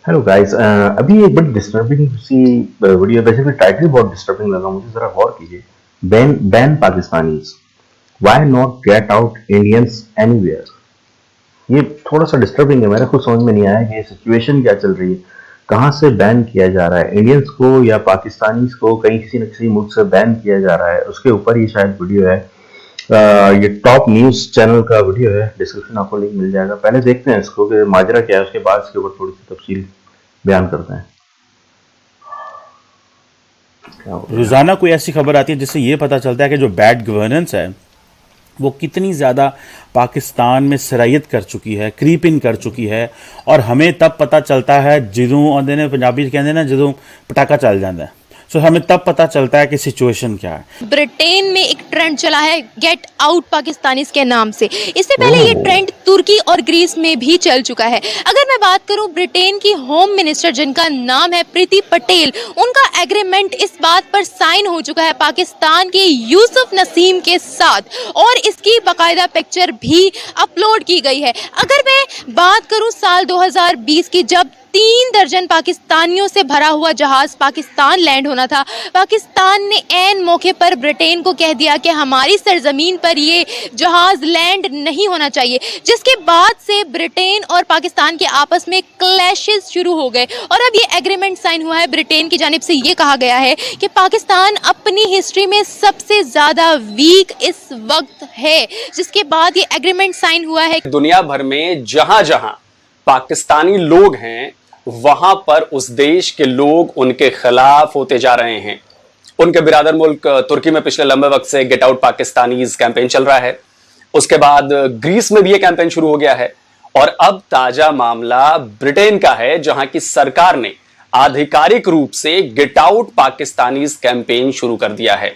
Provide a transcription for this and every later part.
Hello guys, अभी एक बड़ी डिस्टर्बिंग सी वीडियो, बेसिकली टाइटल बहुत डिस्टर्बिंग लगा मुझे, जरा गौर कीजिए। Ban ban Pakistanis, why not get out Indians anywhere. ये थोड़ा सा डिस्टर्बिंग है, मेरे को समझ में नहीं आया कि ये सिचुएशन क्या चल रही है, कहाँ से बैन किया जा रहा है इंडियंस को या पाकिस्तानीज को, कहीं किसी न किसी मुल्क से बैन किया जा रहा है, उसके ऊपर ये शायद वीडियो है। ये टॉप न्यूज चैनल का वीडियो है, डिस्क्रिप्शन आपको लिंक मिल जाएगा। पहले देखते हैं इसको कि माजरा क्या है, उसके बाद इसके ऊपर थोड़ी सी तफसील बयान करते हैं। रोजाना कोई ऐसी खबर आती है जिससे ये पता चलता है कि जो बैड गवर्नेंस है वो कितनी ज़्यादा पाकिस्तान में सरायत कर चुकी है, क्रीप इन कर चुकी है। और हमें तब पता चलता है ਜਦੋਂ ਆਉਂਦੇ ਨੇ, पंजाबी कहते हैं ना, ਜਦੋਂ पटाखा चल जाता है। सो हमें तब पता चलता है कि सिचुएशन क्या है। ब्रिटेन में एक ट्रेंड चला है गेट आउट पाकिस्तानीज के नाम से। इससे पहले ये ट्रेंड तुर्की और ग्रीस में भी चल चुका है। अगर मैं बात करूं ब्रिटेन की होम मिनिस्टर जिनका नाम है प्रीति पटेल, उनका एग्रीमेंट इस बात पर साइन हो चुका है पाकिस्तान के यूसुफ नसीम के साथ, और इसकी बाकायदा पिक्चर भी अपलोड की गई है। अगर मैं बात करूं साल 2020 की, जब 3 दर्जन पाकिस्तानियों से भरा हुआ जहाज पाकिस्तान लैंड होना था, पाकिस्तान ने ऐन मौके पर ब्रिटेन को कह दिया कि हमारी सरजमीन पर ये जहाज लैंड नहीं होना चाहिए, जिसके बाद से ब्रिटेन और पाकिस्तान के आपस में क्लैशेस शुरू हो गए। और अब ये एग्रीमेंट साइन हुआ है। ब्रिटेन की जानिब से ये कहा गया है कि पाकिस्तान अपनी हिस्ट्री में सबसे ज्यादा वीक इस वक्त है, जिसके बाद ये एग्रीमेंट साइन हुआ है। दुनिया भर में जहां जहां पाकिस्तानी लोग हैं वहां पर उस देश के लोग उनके खिलाफ होते जा रहे हैं। उनके बिरादर मुल्क तुर्की में पिछले लंबे वक्त से गेट आउट पाकिस्तानीज कैंपेन चल रहा है। उसके बाद ग्रीस में भी यह कैंपेन शुरू हो गया है, और अब ताजा मामला ब्रिटेन का है, जहां की सरकार ने आधिकारिक रूप से गेट आउट पाकिस्तानीज कैंपेन शुरू कर दिया है,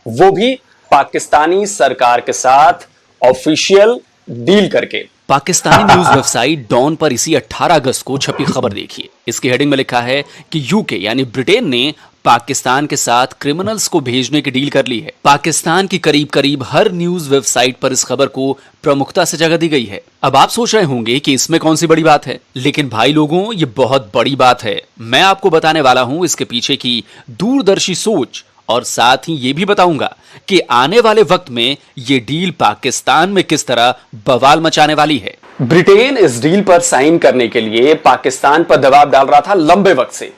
वो भी पाकिस्तानी सरकार के साथ ऑफिशियल डील करके। पाकिस्तानी न्यूज वेबसाइट डॉन पर इसी 18 अगस्त को छपी खबर देखिए। इसकी हेडिंग में लिखा है कि यूके यानी ब्रिटेन ने पाकिस्तान के साथ क्रिमिनल्स को भेजने की डील कर ली है। पाकिस्तान की करीब करीब हर न्यूज वेबसाइट पर इस खबर को प्रमुखता से जगह दी गई है। अब आप सोच रहे होंगे कि इसमें कौन सी बड़ी बात है, लेकिन भाई लोगों, ये बहुत बड़ी बात है। मैं आपको बताने वाला हूं इसके पीछे की दूरदर्शी सोच, और साथ ही ये भी बताऊंगा कि आने वाले वक्त में ये डील पाकिस्तान में किस तरह बवाल मचाने वाली है। ब्रिटेन इस डील पर साइन करने के लिए पाकिस्तान पर दबाव डाल रहा था लंबे वक्त से,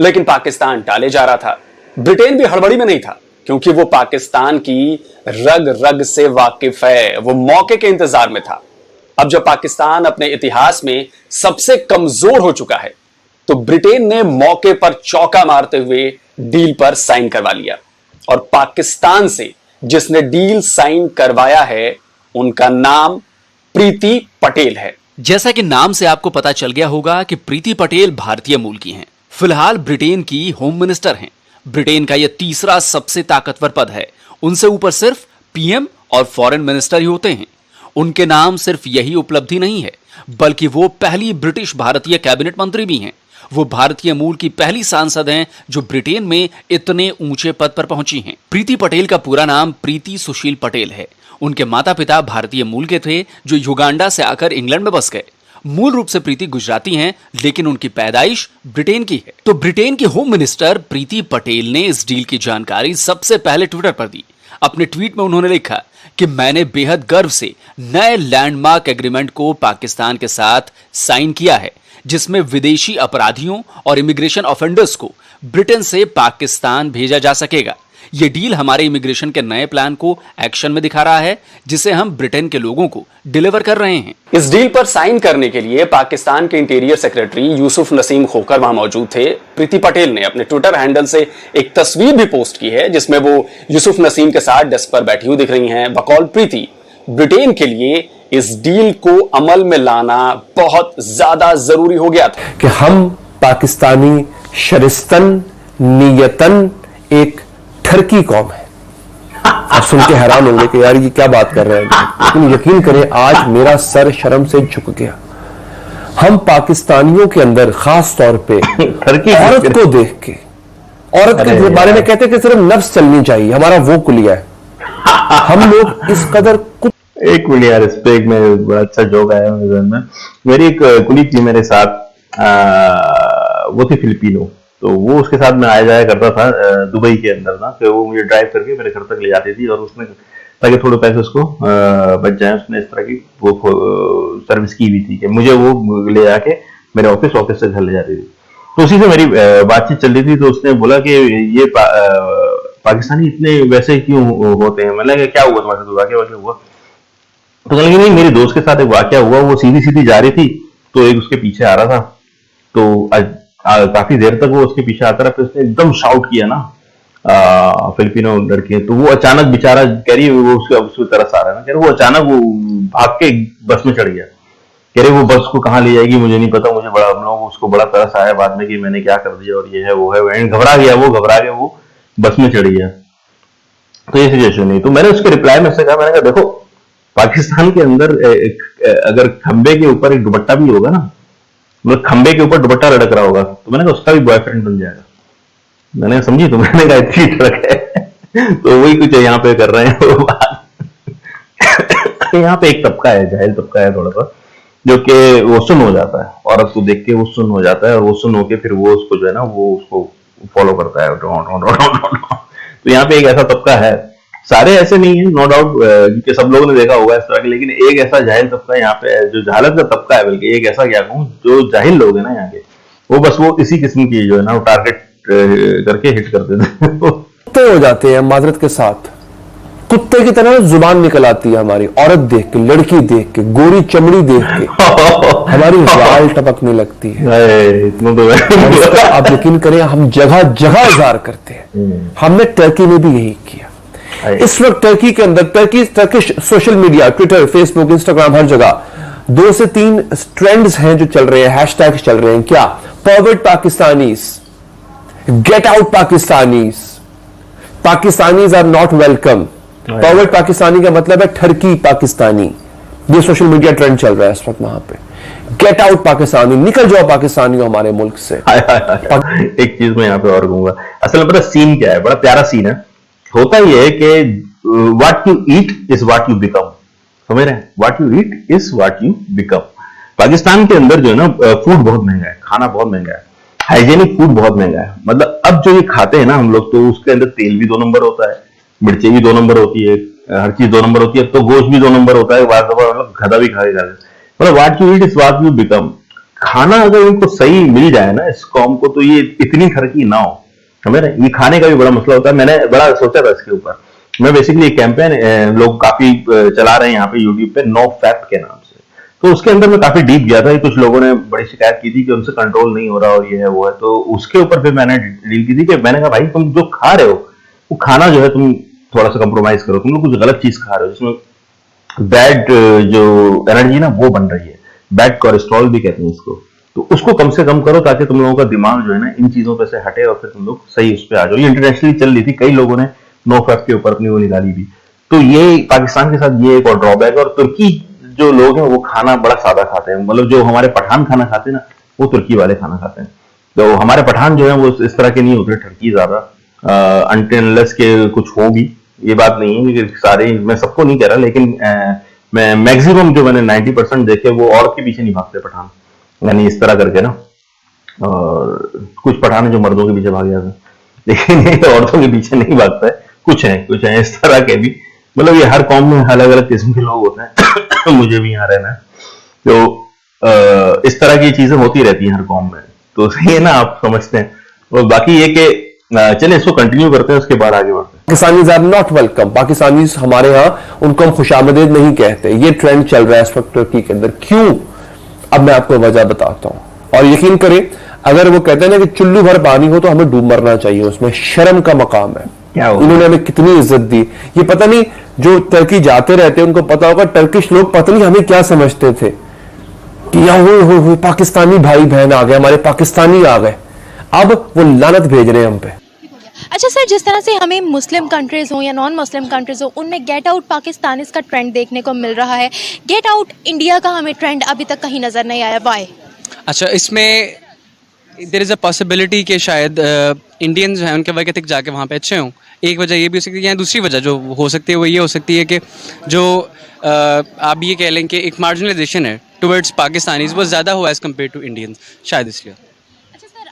लेकिन पाकिस्तान टाले जा रहा था। ब्रिटेन भी हड़बड़ी में नहीं था, क्योंकि वो पाकिस्तान की रग रग से वाकिफ है, वो मौके के इंतजार में था। अब जब पाकिस्तान अपने इतिहास में सबसे कमजोर हो चुका है, तो ब्रिटेन ने मौके पर चौका मारते हुए डील पर साइन करवा लिया। और पाकिस्तान से जिसने डील साइन करवाया है, उनका नाम प्रीति पटेल है। जैसा कि नाम से आपको पता चल गया होगा कि प्रीति पटेल भारतीय मूल की हैं। फिलहाल ब्रिटेन की होम मिनिस्टर हैं। ब्रिटेन का यह तीसरा सबसे ताकतवर पद है। उनसे ऊपर सिर्फ पीएम और फॉरेन मिनिस्टर ही होते हैं। उनके नाम सिर्फ यही उपलब्धि नहीं है, बल्कि वो पहली ब्रिटिश भारतीय कैबिनेट मंत्री भी हैं। वो भारतीय मूल की पहली सांसद हैं जो ब्रिटेन में इतने ऊंचे पद पर पहुंची हैं। प्रीति पटेल का पूरा नाम प्रीति सुशील पटेल है। उनके माता पिता भारतीय मूल के थे जो युगांडा से आकर इंग्लैंड में बस गए। मूल रूप से प्रीति गुजराती हैं, लेकिन उनकी पैदाइश ब्रिटेन की है। तो ब्रिटेन की होम मिनिस्टर प्रीति पटेल ने इस डील की जानकारी सबसे पहले ट्विटर पर दी। अपने ट्वीट में उन्होंने लिखा कि मैंने बेहद गर्व से नए लैंडमार्क एग्रीमेंट को पाकिस्तान के साथ साइन किया है, जिसमें विदेशी अपराधियों और इमिग्रेशन ऑफेंडर्स को ब्रिटेन से पाकिस्तान भेजा जा सकेगा। यह डील हमारे इमिग्रेशन के नए प्लान को एक्शन में दिखा रहा है, जिसे हम ब्रिटेन के लोगों को डिलीवर कर रहे हैं। इस डील पर साइन करने के लिए पाकिस्तान के इंटीरियर सेक्रेटरी यूसुफ नसीम खोकर वहां मौजूद थे। प्रीति पटेल ने अपने ट्विटर हैंडल से एक तस्वीर भी पोस्ट की है, जिसमें वो यूसुफ नसीम के साथ डेस्क पर बैठी हुई दिख रही हैं। बकौल प्रीति, ब्रिटेन के लिए इस डील को अमल में लाना बहुत ज्यादा जरूरी हो गया था कि हम पाकिस्तानी शरिस्तन नियतन एक ठरकी कौम है। आप सुन के हैरान होंगे कि यार ये क्या बात कर रहे हैं, लेकिन यकीन करें आज मेरा सर शर्म से झुक गया। हम पाकिस्तानियों के अंदर खास तौर पे औरत को देख के, औरत के बारे में कहते कि सिर्फ नफ्स चलनी चाहिए, हमारा वो कुलिया है। हम लोग इस कदर एक मिनट यार, इस पे एक में बड़ा अच्छा जोक आया मेरे में। मेरी एक कुलीग थी मेरे साथ, वो थी फिलिपिनो, तो वो उसके साथ में आया जाया करता था दुबई के अंदर ना, कि वो मुझे ड्राइव करके मेरे घर तक ले जाती थी, और उसने ताकि थोड़े पैसे उसको बच जाए, उसने इस तरह की वो सर्विस की हुई थी कि मुझे वो ले जाके मेरे ऑफिस से घर ले जाती थी। तो उसी से मेरी बातचीत चल रही थी, तो उसने बोला कि ये पाकिस्तानी इतने वैसे क्यों होते हैं। मैंने कहा क्या हुआ तुम्हारे साथ, वाकया हुआ? तो कहने लगी नहीं, मेरे दोस्त के साथ एक वाकया हुआ, वो सीधी सीधी जा रही थी तो एक उसके पीछे आ रहा था, तो काफी देर तक वो उसके पीछे आता रहा, फिर उसने एकदम शाउट किया ना, फिलिपिनो लड़के, तो वो अचानक बेचारा, कह रही है वो उसके तरस आ रहा है ना, कह रहे वो अचानक वो भाग के बस में चढ़ गया, कह रहे वो बस को कहाँ ले जाएगी मुझे नहीं पता, मुझे बड़ा, हम लोग उसको बड़ा तरस आया बाद में कि मैंने क्या कर दिया, और ये है वो है, घबरा गया वो बस में चढ़ गया। तो ये सिचुएशन नहीं। तो मैंने उसके रिप्लाई में से कहा, मैंने कहा देखो पाकिस्तान के अंदर अगर खंबे के ऊपर एक दुपट्टा भी होगा ना, मतलब खंबे के ऊपर दुपट्टा लटक रहा होगा, तो मैंने कहा उसका भी बॉयफ्रेंड बन जाएगा। मैंने समझी, तो मैंने कहा इतनी ट्रक है। तो वही कुछ यहाँ पे कर रहे हैं वो बात। यहाँ पे एक तबका है, जाहिल तबका है थोड़ा सा, जो कि वो सुन हो जाता है, औरत को देख के वो सुन हो जाता है, और वो सुन होके फिर वो उसको जो है ना वो उसको फॉलो करता है। तो यहाँ पे एक ऐसा तबका है, सारे ऐसे नहीं है नो डाउट कि सब लोगों ने देखा होगा इस तरह के, लेकिन एक ऐसा जाहिल तबका यहाँ पे है, जो जहालत का तबका है, बल्कि एक ऐसा क्या कहूँ, जो जाहिल लोग हैं ना यहाँ के, वो बस वो इसी किस्म की जो है ना वो टारगेट करके हिट कर देते हैं। कुत्ते हो जाते हैं माजरत के साथ, कुत्ते की तरह जुबान निकल आती है हमारी, औरत देख के, लड़की देख के, गोरी चमड़ी देख के हमारी वाल टपकने लगती है। तो आप यकीन करें, हम जगह जगह इजहार करते हैं। हमने टर्की में भी यही किया। इस वक्त टर्की के अंदर Turkish social media, Twitter, Facebook, Instagram, हर जगह 2 से 3 ट्रेंड्स हैं जो चल रहे हैं, हैशटैग्स चल रहे हैं। क्या? Forward Pakistanis, get out Pakistanis, Pakistanis are not welcome. Forward Pakistani का मतलब है ठरकी पाकिस्तानी। ये सोशल मीडिया ट्रेंड चल रहा है इस वक्त वहां पे। गेट आउट पाकिस्तानी, निकल जाओ पाकिस्तानी हमारे मुल्क से। एक चीज मैं यहाँ पे और कहूंगा, असल में पता सीन क्या है, बड़ा प्यारा सीन है। होता यह है कि what you eat is what you become, समझ रहे हैं? What you eat is what you become. Pakistan के अंदर जो है ना फूड बहुत महंगा है, खाना बहुत महंगा है, हाइजेनिक फूड बहुत महंगा है। मतलब अब जो ये खाते हैं ना हम लोग, तो उसके अंदर तेल भी 2 नंबर होता है, मिर्ची भी 2 नंबर होती है, हर चीज 2 नंबर होती है, तो गोश्त भी 2 नंबर होता है, मतलब गधा भी खा के मतलब what you eat is what you become. खाना अगर इनको सही मिल जाए ना इस कौम को, तो ये इतनी तरक्की ना हो, समझ रहे? ये खाने का भी बड़ा मसला होता है। मैंने बड़ा सोचा था इसके ऊपर। मैं बेसिकली एक कैंपेन लोग काफी चला रहे हैं यहाँ पे यूट्यूब पे, नो फैट के नाम से, तो उसके अंदर मैं काफी डीप गया था। कुछ लोगों ने बड़ी शिकायत की थी कि उनसे कंट्रोल नहीं हो रहा और ये है वो है, तो उसके ऊपर फिर मैंने डील की थी कि मैंने कहा भाई तुम जो खा रहे हो वो खाना जो है तुम थोड़ा सा कंप्रोमाइज करो, तुम लोग कुछ गलत चीज खा रहे हो जिसमें बैड जो एनर्जी ना वो बन रही है, बैड कोलेस्ट्रॉल भी कहते हैं इसको, तो उसको कम से कम करो ताकि तुम लोगों का दिमाग जो है ना इन चीजों पे से हटे और फिर तुम लोग सही उस पर आ जाओ। ये इंटरनेशनली चल रही थी, कई लोगों ने नो फैट के ऊपर अपनी वो निकाली भी। तो ये पाकिस्तान के साथ ये एक और ड्रॉबैक है। और तुर्की जो लोग हैं वो खाना बड़ा सादा खाते हैं, मतलब जो हमारे पठान खाना खाते हैं ना वो तुर्की वाले खाना खाते हैं। तो हमारे पठान जो है वो इस तरह के नहीं होते, ठरकी ज्यादा अनटिल के कुछ हो भी, ये बात नहीं है कि सारे, मैं सबको नहीं कह रहा, लेकिन मैं मैक्सिमम जो मैंने 90% देखे वो औरत के पीछे नहीं भागते पठान, यानी इस तरह करके ना। और कुछ पठान है जो मर्दों के पीछे भाग जाते हैं, लेकिन ये औरतों के पीछे नहीं भागता है। कुछ है इस तरह के भी, मतलब ये हर कौम में अलग अलग किस्म के लोग होते हैं। मुझे भी यहाँ रहना है, तो इस तरह की चीजें होती रहती हैं हर कौम में, तो सही है ना, आप समझते हैं। और बाकी ये कि चलिए इसको कंटिन्यू करते हैं, उसके बाद आगे बढ़ते हैं। Pakistanis are not welcome, Pakistanis हमारे यहाँ उनको हम खुशामदीद नहीं कहते। ये ट्रेंड चल रहा है इस वक्त तुर्की के अंदर। क्यों? अब मैं आपको वजह बताता हूं। और यकीन करें, अगर वो कहते हैं ना कि चुल्लू भर पानी हो तो हमें डूब मरना चाहिए, उसमें शर्म का मकाम है। इन्होंने हमें कितनी इज्जत दी। ये पता नहीं जो टर्की जाते रहते हैं उनको पता होगा, टर्किश लोग पता नहीं हमें क्या समझते थे कि हो पाकिस्तानी भाई बहन आ गए, हमारे पाकिस्तानी आ गए। अब वो लानत भेज रहे हैं हम पे। अच्छा सर, जिस तरह से हमें मुस्लिम कंट्रीज हो या नॉन मुस्लिम कंट्रीज हो, उनमें गेट आउट पाकिस्तान का ट्रेंड देखने को मिल रहा है, गेट आउट इंडिया का हमें ट्रेंड अभी तक कहीं नजर नहीं आया। वाई? अच्छा, इसमें देयर इज़ अ पॉसिबिलिटी कि शायद इंडियंस हैं उनके वर्क एथिक जाके वहाँ पे अच्छे हों। एक वजह ये भी हो सकती है, या दूसरी वजह जो हो सकती है वो ये हो सकती है कि जो आप ये कह लें कि एक मार्जिनलाइजेशन है टुवर्ड्स पाकिस्तानीज वो ज़्यादा हुआ एज़ कम्पेयर टू इंडियंस, शायद इसलिए।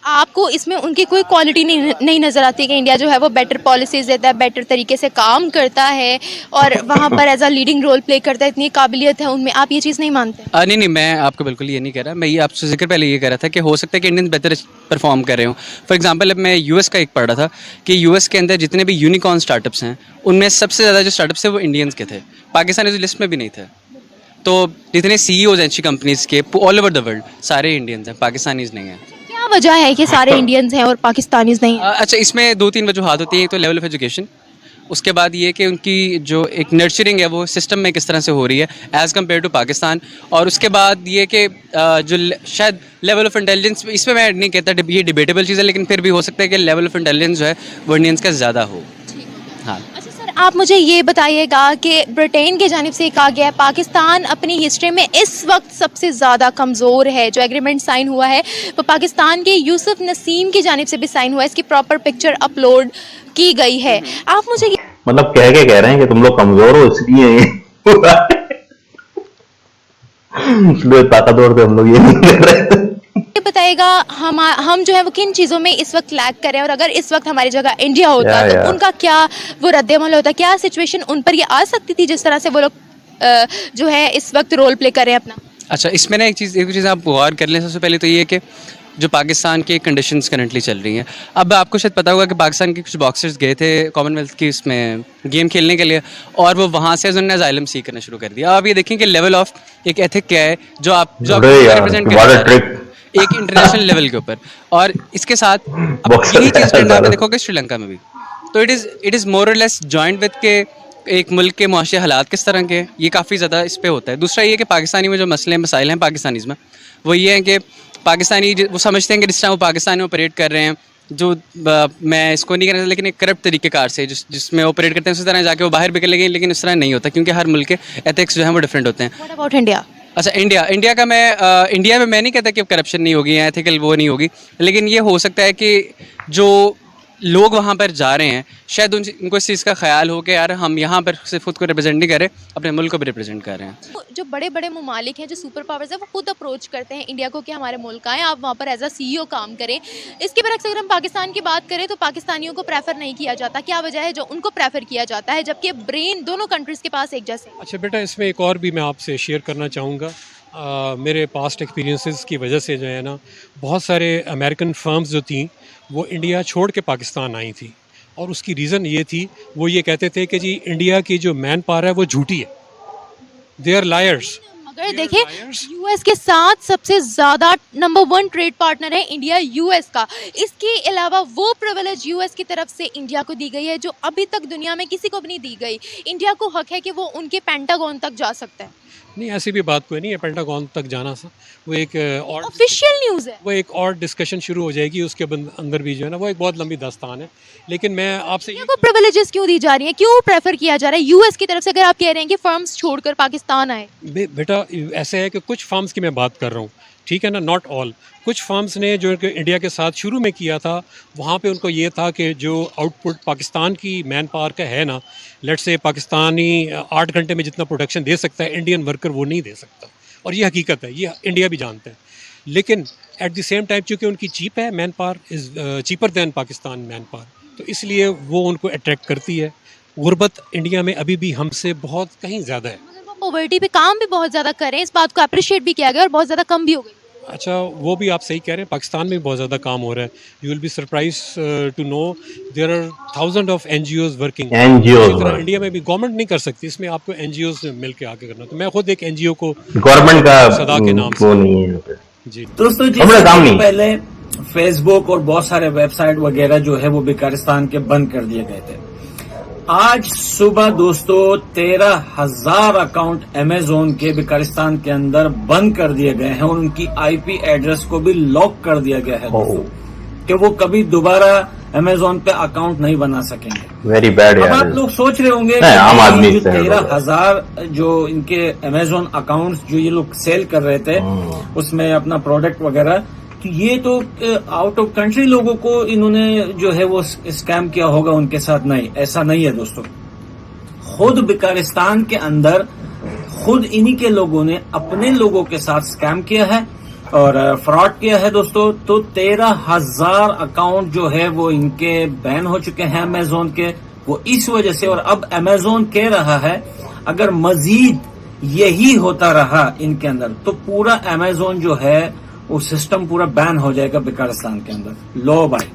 आपको इसमें उनकी कोई क्वालिटी नहीं नजर आती कि इंडिया जो है वो बेटर पॉलिसीज देता है, बेटर तरीके से काम करता है और वहाँ पर as a leading role play करता है, इतनी काबिलियत है उनमें, आप ये चीज़ नहीं मानते? नहीं, मैं आपको बिल्कुल ये नहीं कह रहा। मैं ये आपसे जिक्र पहले ये कह रहा था कि हो सकता है कि इंडियंस बेहतर परफॉर्म कर रहे हो। फॉर एग्जांपल अब मैं यूएस का एक पढ़ रहा था कि यूएस के अंदर जितने भी यूनिकॉर्न स्टार्टअप्स हैं उनमें सबसे ज़्यादा जो स्टार्टअप्स थे वो इंडियंस के थे। पाकिस्तान इस लिस्ट में भी नहीं थे। तो जितने CEOs हैं अच्छी कंपनीज़ के ऑल ओवर द वर्ल्ड सारे इंडियंस हैं, पाकिस्तानीज नहीं हैं। क्या वजह है कि सारे इंडियंस हैं और पाकिस्तानीज नहीं हैं? अच्छा, इसमें 2-3 वजूहात होती हैं। एक तो लेवल ऑफ एजुकेशन, उसके बाद ये कि उनकी जो एक नर्चरिंग है वो सिस्टम में किस तरह से हो रही है एज़ कम्पेयर टू पाकिस्तान, और उसके बाद ये कि जो शायद लेवल ऑफ इंटेलिजेंस, इसमें मैं नहीं कहता ये डिबेटेबल चीज़ है, लेकिन फिर भी हो सकता है कि लेवल ऑफ इंटेलिजेंस जो है वो इंडियंस का ज़्यादा हो। हाँ, अच्छा सर, आप मुझे ये बताइएगा कि ब्रिटेन की जानिब से कहा गया है पाकिस्तान अपनी हिस्ट्री में इस वक्त सबसे ज़्यादा कमज़ोर है। जो एग्रीमेंट साइन हुआ है वो पाकिस्तान के यूसुफ नसीम की जानिब से भी साइन हुआ है, इसकी प्रॉपर पिक्चर अपलोड की गई है। आप मुझे मतलब कह रहे हैं कि तुम लोग कमजोर हो इसलिए ताकतवर थे हम लोग, ये नहीं कर रहे। ये बताइएगा हम जो है वो किन चीज़ों में इस वक्त लैग कर रहे हैं, और अगर इस वक्त हमारी जगह इंडिया होता तो उनका क्या वो रद्द-ए-अमल होता, क्या सिचुएशन उन पर ये आ सकती थी जिस तरह से वो लोग जो है इस वक्त रोल प्ले कर रहे हैं अपना? अच्छा, इसमें ना एक चीज़ आप गौर कर लें। सबसे पहले तो ये कि जो पाकिस्तान की कंडीशंस करंटली चल रही हैं, अब आपको शायद पता होगा कि पाकिस्तान के कुछ बॉक्सर्स गए थे कॉमनवेल्थ की इसमें गेम खेलने के लिए, और वो वहाँ से उन्होंने अजाइलम सीख करना शुरू कर दिया। अब ये देखें कि लेवल ऑफ एक एथिक क्या है जो रिप्रेजेंट कर एक इंटरनेशनल लेवल के ऊपर, और इसके साथ अब यही चीज़ ट्रेंड आपने देखोगे श्रीलंका में भी। तो इट इज़ मोर और लेस जॉइंट विद के एक मुल्क के मुआशी हालात किस तरह के, ये काफ़ी ज़्यादा इस पे होता है। दूसरा ये कि पाकिस्तानी में जो मसले मसाइल हैं पाकिस्तानीज़ में, वो ये हैं कि पाकिस्तानी वो समझते हैं कि जिस तरह वो पाकिस्तान में ऑपरेट कर रहे हैं, जो मैं इसको नहीं कहना, लेकिन एक करप्ट तरीक़ेकार से जिसमें ऑपरेट करते हैं उसी तरह जाके वो बाहर भी कर लेंगे, लेकिन इस तरह नहीं होता क्योंकि हर मुल्क के एथिक्स जो हैं वो डिफरेंट होते हैं। What about India? अच्छा, इंडिया का इंडिया में मैं नहीं कहता कि करप्शन नहीं होगी या एथिकल वो नहीं होगी, लेकिन ये हो सकता है कि जो लोग वहाँ पर जा रहे हैं शायद उनको इस चीज़ का ख्याल हो कि यार हम यहाँ पर सिर्फ खुद को रिप्रेजेंट नहीं कर रहे, अपने मुल्क को भी रिप्रेजेंट कर रहे हैं। जो बड़े बड़े ममालिक हैं, जो सुपर पावर्स हैं, वो खुद अप्रोच करते हैं इंडिया को कि हमारे मुल्क आएँ, आप वहाँ पर एज अ CEO काम करें। इसके बरक्स अगर हम पाकिस्तान की बात करें तो पाकिस्तानियों को प्रेफर नहीं किया जाता। क्या वजह है जो उनको प्रेफर किया जाता है जबकि ब्रेन दोनों कंट्रीज़ के पास एक जैसे? अच्छा बेटा, इसमें एक और भी मैं आपसे शेयर करना चाहूँगा। मेरे पास्ट एक्सपीरियंसेस की वजह से जो है ना, बहुत सारे अमेरिकन फर्म्स जो थी वो इंडिया छोड़ के पाकिस्तान आई थी, और उसकी रीज़न ये थी, वो ये कहते थे कि जी इंडिया की जो मैन पावर है वो झूठी है, दे आर लायर्स। अगर देखें यूएस के साथ सबसे ज़्यादा नंबर 1 ट्रेड पार्टनर है इंडिया यूएस का। इसके अलावा वो प्रिविलेज यूएस की तरफ से इंडिया को दी गई है जो अभी तक दुनिया में किसी को भी नहीं दी गई। इंडिया को हक है कि वो उनके पेंटागन तक जा सकता है। नहीं, ऐसी भी बात कोई नहीं है, पेंटागन तक जाना सा वो एक और ऑफिशियल न्यूज़ है, वो एक और डिस्कशन शुरू हो जाएगी, उसके अंदर भी जो है ना वो एक बहुत लंबी दास्तान है। लेकिन मैं आपसे को प्रिविलेजेस क्यों दी जा रही है, क्यों प्रेफर किया जा रहा है यूएस की तरफ से, अगर आप कह रहे हैं कि फर्म्स छोड़कर पाकिस्तान आए? बेटा ऐसे है कि कुछ फर्म्स की मैं बात कर रहा हूँ, ठीक है ना, नॉट ऑल। कुछ फर्म्स ने जो इंडिया के साथ शुरू में किया था, वहाँ पे उनको ये था कि जो आउटपुट पाकिस्तान की मैन पावर का है ना, लेट्स से पाकिस्तानी 8 घंटे में जितना प्रोडक्शन दे सकता है, इंडियन वर्कर वो नहीं दे सकता, और ये हकीकत है, ये इंडिया भी जानता है। लेकिन एट द सेम टाइम चूँकि उनकी चीप है, man power is cheaper then Pakistan man power, तो इसलिए वो उनको अट्रैक्ट करती है। गुर्बत इंडिया में अभी भी हमसे बहुत कहीं ज़्यादा है। पॉवर्टी पे काम भी बहुत ज़्यादा कर रहे हैं, इस बात को अप्रिशिएट भी किया गया और बहुत ज़्यादा कम भी हो गई। अच्छा, वो भी आप सही कह रहे हैं, पाकिस्तान में भी बहुत ज़्यादा काम हो रहा है। You will be surprise to know there are thousand of NGOs working. India में भी गवर्नमेंट नहीं कर सकती, इसमें आपको NGOs मिल के आगे करना। तो मैं खुद एक NGO को गवर्नमेंट का सदा के नाम वो नहीं है जी। दोस्तों जी, पहले फेसबुक और बहुत सारे वेबसाइट वगैरह जो है वो बेकारिस्तान के बंद कर दिए गए थे। आज सुबह दोस्तों 13,000 अकाउंट अमेज़न के बेकारिस्तान के अंदर बंद कर दिए गए हैं, और उनकी IP एड्रेस को भी लॉक कर दिया गया है दोस्तों, कि वो कभी दोबारा अमेज़न पे अकाउंट नहीं बना सकेंगे। Very bad. अब आप लोग सोच रहे होंगे आम आदमी 13,000 जो इनके अमेज़न अकाउंट्स जो ये लोग सेल कर रहे थे उसमें अपना प्रोडक्ट वगैरह, तो ये तो आउट ऑफ कंट्री लोगों को इन्होंने जो है वो स्कैम किया होगा उनके साथ। नहीं, ऐसा नहीं है दोस्तों। खुद बेकारिस्तान के अंदर खुद इन्हीं के लोगों ने अपने लोगों के साथ स्कैम किया है, और फ्रॉड किया है दोस्तों, तो 13,000 अकाउंट जो है वो इनके बैन हो चुके हैं अमेजोन के, वो इस वजह से। और अब अमेजोन कह रहा है अगर मजीद यही होता रहा इनके अंदर तो पूरा अमेजोन जो है वो सिस्टम पूरा बैन हो जाएगा बेकारिस्तान के अंदर। लो भाई,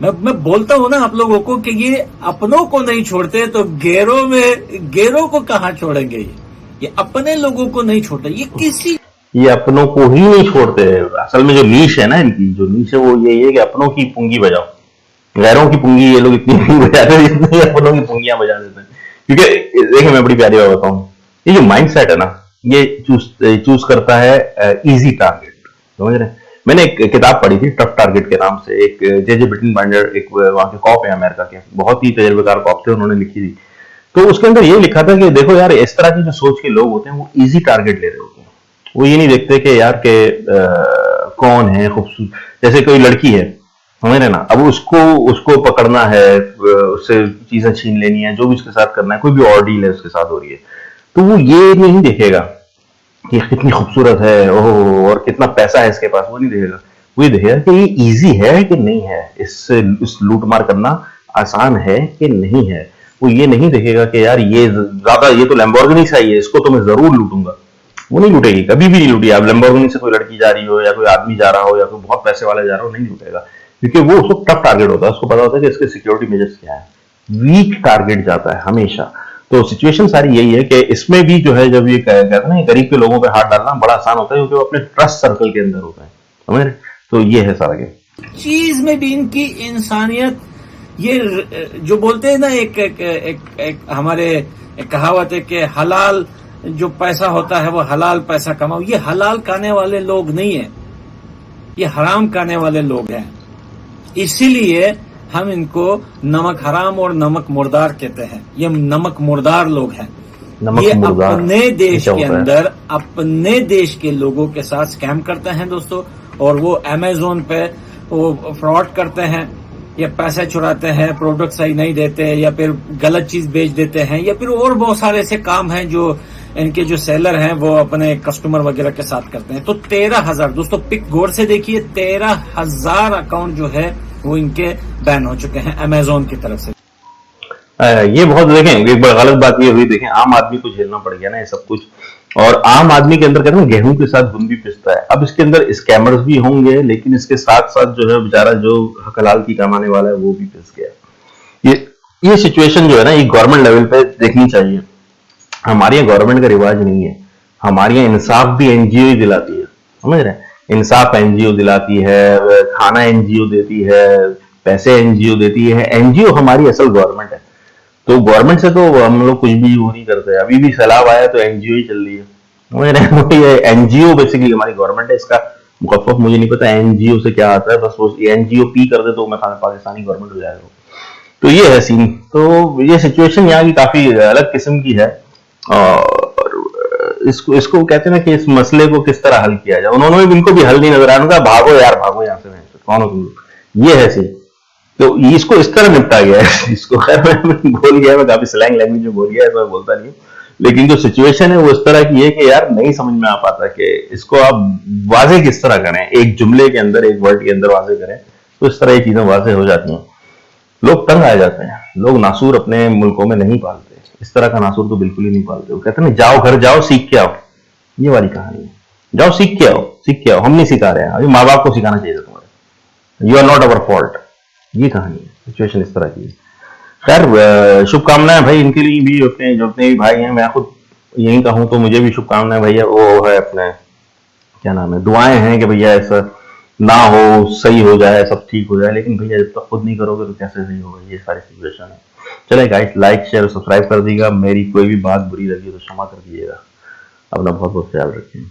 मैं बोलता हूं ना आप लोगों को कि ये अपनों को नहीं छोड़ते तो गैरों को कहां छोड़ेंगे। ये अपने लोगों को नहीं छोड़ते, ये अपनों को ही नहीं छोड़ते। असल में जो नीश है ना, इनकी जो नीश है वो यही है कि अपनों की पुंगी बजाओ, गैरों की पुंगी ये लोग इतनी नहीं बजाते हैं जितनी अपनों की पुंगियां बजा देते हैं। क्योंकि देखिए मैं बड़ी प्यारी बात बताऊं, ये जो माइंडसेट है ना, ये चूज करता है इजी टारगेट, समझ रहे हैं। मैंने एक किताब पढ़ी थी टफ टारगेट के नाम से, एक जे ब्रिटन बाइंडर, एक वहां के कॉप है अमेरिका के, बहुत ही तजर्बेकार कॉप थे, उन्होंने लिखी थी। तो उसके अंदर ये लिखा था कि देखो यार, इस तरह की जो सोच के लोग होते हैं वो इजी टारगेट ले रहे होते हैं। वो ये नहीं देखते कि यार के कौन है खूबसूरत, जैसे कोई लड़की है, समझ रहे ना, अब उसको पकड़ना है, उससे चीजें छीन लेनी है, जो भी उसके साथ करना है, कोई भी और डील है उसके साथ हो रही है, तो वो ये नहीं देखेगा कि कितनी खूबसूरत है, ओह, और कितना पैसा है इसके पास, वो नहीं देखेगा। वो ये देखेगा कि ये इजी है कि नहीं है, इस लूटमार करना आसान है कि नहीं है। वो ये नहीं देखेगा कि यार ये तो लैम्बोर्गिनी से आई है, इसको तो मैं जरूर लूटूंगा। वो नहीं लूटेगी, कभी भी नहीं लूटी। अब लैम्बोर्गिनी से कोई लड़की जा रही हो या कोई आदमी जा रहा हो या कोई बहुत पैसे वाला जा रहा हो, नहीं लूटेगा, क्योंकि वो उसको टफ टारगेट होता है, उसको पता होता है कि इसके सिक्योरिटी मेजर्स क्या है। वीक टारगेट जाता है हमेशा। तो सिचुएशन सारी यही है कि इसमें भी जो है, जब ये कहते हैं ना गरीब के लोगों पे हाथ डालना बड़ा आसान होता है, क्योंकि वो अपने ट्रस्ट सर्कल के अंदर होता है, समझ रहे। तो ये है सारा गेम। चीज में भी इनकी इंसानियत, ये जो बोलते हैं ना, एक हमारे एक कहावत है कि हलाल जो पैसा होता है वो हलाल पैसा कमाओ। ये हलाल खाने वाले लोग नहीं है, ये हराम खाने वाले लोग हैं। इसीलिए हम इनको नमक हराम और नमक मुर्दार कहते हैं। ये नमक मुर्दार लोग हैं। ये अपने देश के अंदर अपने देश के लोगों के साथ स्कैम करते हैं दोस्तों, और वो अमेजोन पे वो फ्रॉड करते हैं, या पैसे चुराते हैं, प्रोडक्ट सही नहीं देते, या फिर गलत चीज बेच देते हैं, या फिर और बहुत सारे ऐसे काम हैं जो इनके जो सेलर हैं वो अपने कस्टमर वगैरह के साथ करते हैं। तो 13,000 दोस्तों, पिक गौर से देखिए, 13,000 अकाउंट जो है वो इनके बैन हो चुके हैं अमेजोन की तरफ से। ये बहुत देखें, एक बार गलत बात ये हुई, देखें आम आदमी को झेलना पड़ गया ना ये सब कुछ, और आम आदमी के अंदर कहते हैं गेहूं के साथ गुंद भी पिसता है। अब इसके अंदर स्कैमर्स भी होंगे, लेकिन इसके साथ साथ जो है बेचारा जो हक हलाल की कमाने वाला है वो भी पिस गया। ये सिचुएशन जो है ना, ये गवर्नमेंट लेवल पे देखनी चाहिए। हमारे यहाँ गवर्नमेंट का रिवाज नहीं है, हमारे यहाँ इंसाफ भी एनजीओ ही दिलाती है, समझ रहे हैं। इंसाफ एनजीओ दिलाती है, खाना एनजीओ देती है, पैसे एनजीओ देती है। एनजीओ हमारी असल गवर्नमेंट है, तो गवर्नमेंट से तो हम लोग कुछ भी वो नहीं करते। अभी भी सैलाब आया तो एनजीओ ही चल रही है, समझ रहे हैं। तो ये एनजीओ बेसिकली हमारी गवर्नमेंट है। इसका मुखफ़्फ़ मुझे नहीं पता एनजीओ से क्या आता है, बस वो एनजीओ पी कर दे तो मैं पाकिस्तानी गवर्नमेंट हो जाएगा। तो ये है सीन। तो ये सिचुएशन यहाँ की काफी अलग किस्म की है, और इसको कहते हैं ना कि इस मसले को किस तरह हल किया जाए। उन्होंने इनको भी हल नहीं नजर आया, उनका भागो यार भागो यहाँ से, कौन हो तुम, ये है सीन। तो इसको इस तरह निपटा गया है। इसको खैर मैं बोल गया, मैं काफी स्लैंग लैंग्वेज में बोल गया है, तो मैं बोलता नहीं, लेकिन जो सिचुएशन है वो इस तरह की है कि यार नहीं समझ में आ पाता कि इसको आप वाजे किस तरह करें, एक जुमले के अंदर, एक वर्ड के अंदर वाजे करें, तो इस तरह ये चीजें वाजे हो जाती हैं। लोग तंग आ जाते हैं। लोग नासूर अपने मुल्कों में नहीं पालते, इस तरह का नासूर तो बिल्कुल ही नहीं पालते। वो कहते हैं जाओ घर जाओ सीख के आओ, ये वाली कहानी है। जाओ सीख के आओ, हम नहीं सिखा रहे हैं, अभी माँ बाप को सिखाना चाहिए तुम्हारे, you are not our fault, ये कहानी है। सिचुएशन इस तरह की है। खैर शुभकामनाएं भाई इनके लिए भी, अपने जो अपने भी भाई हैं, मैं खुद यही कहूँ तो मुझे भी शुभकामनाएं भैया। वो है अपने क्या नाम है, दुआएं हैं कि भैया ऐसा ना हो, सही हो जाए, सब ठीक हो जाए, लेकिन भैया जब तक खुद नहीं करोगे तो कैसे सही होगा, ये सारी सिचुएशन है। चले गाइस, लाइक शेयर और सब्सक्राइब कर दीजिएगा। मेरी कोई भी बात बुरी लगी तो क्षमा कर दीजिएगा। अपना बहुत बहुत ख्याल रखें।